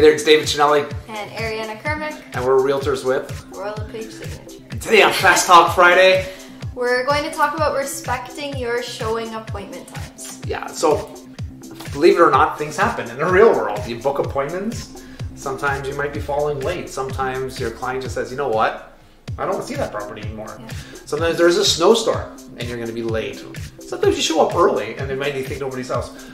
there, it's David Cinelli. And Ariana And we're realtors with Royal LePage Signature. And today on Fast Talk Friday, we're going to talk about respecting your showing appointment times. Yeah, so believe it or not, things happen in the real world. You book appointments, sometimes you might be falling late. Sometimes your client just says, you know what, I don't want to see that property anymore. Yeah. Sometimes there's a snowstorm and you're going to be late. Sometimes you show up early and they might think nobody's else.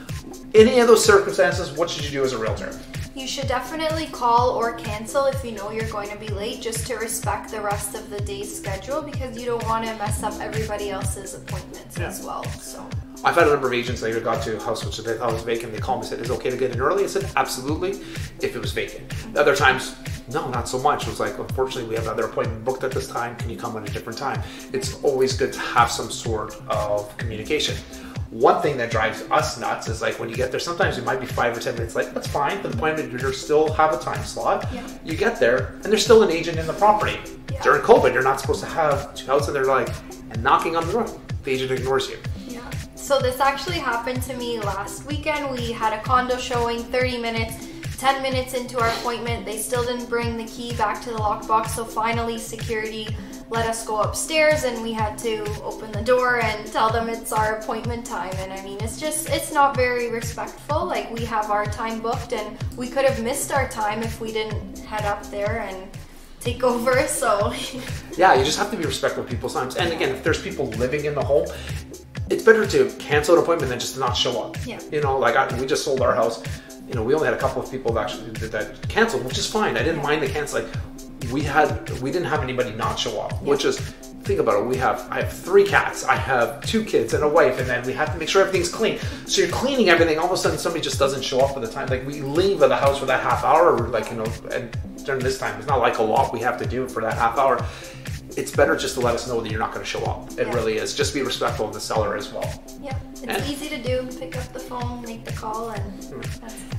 Any of those circumstances, what should you do as a realtor? You should definitely call or cancel if you know you're going to be late, just to respect the rest of the day's schedule, because you don't want to mess up everybody else's appointments as well. So I've had a number of agents that either got to a house which they thought was vacant, they called me and said, is it okay to get in early? I said, absolutely, if it was vacant. Other times, no, not so much. It was like, unfortunately, we have another appointment booked at this time. Can you come at a different time? It's always good to have some sort of communication. One thing that drives us nuts is like when you get there, sometimes it might be 5 or 10 minutes late. That's fine. The appointment, you still have a time slot. Yeah. You get there and there's still an agent in the property. Yeah. During COVID, you're not supposed to have two houses, and they're like, and knocking on the door. The agent ignores you. Yeah. So this actually happened to me last weekend. We had a condo showing, 30 minutes. 10 minutes into our appointment, they still didn't bring the key back to the lockbox, so finally security let us go upstairs and we had to open the door and tell them it's our appointment time. And I mean, it's not very respectful. Like, we have our time booked and we could have missed our time if we didn't head up there and take over, so. Yeah, you just have to be respectful of people's times. And again, if there's people living in the home, it's better to cancel an appointment than just to not show up. Yeah. You know, like we just sold our house. You know, we only had a couple of people that actually that canceled, which is fine. I didn't mind the cancel. Like, we didn't have anybody not show up, which is, think about it. I have 3 cats, I have 2 kids and a wife, and then we have to make sure everything's clean. So you're cleaning everything. All of a sudden, somebody just doesn't show up at the time. Like, we leave the house for that half hour, or like, you know, and during this time, it's not like a lot we have to do for that half hour. It's better just to let us know that you're not going to show up. It really is. Just be respectful of the seller as well. Yeah, it's easy to do. Pick up the phone, make the call, and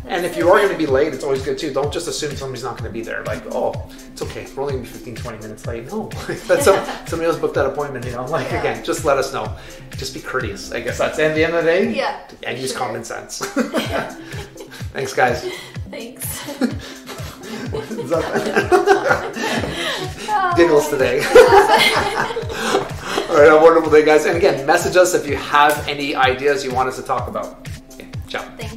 and if you are going to be late, it's always good too. Don't just assume somebody's not going to be there. Like, oh, it's okay, we're only going to be 15-20 minutes late. No, that's somebody else booked that appointment. You know, like again, just let us know. Just be courteous. I guess that's at the end of the day. Yeah. And use common sense. Thanks, guys. Thanks. Giggles today. All right, have a wonderful day, guys. And again, message us if you have any ideas you want us to talk about. Okay, ciao. Thanks.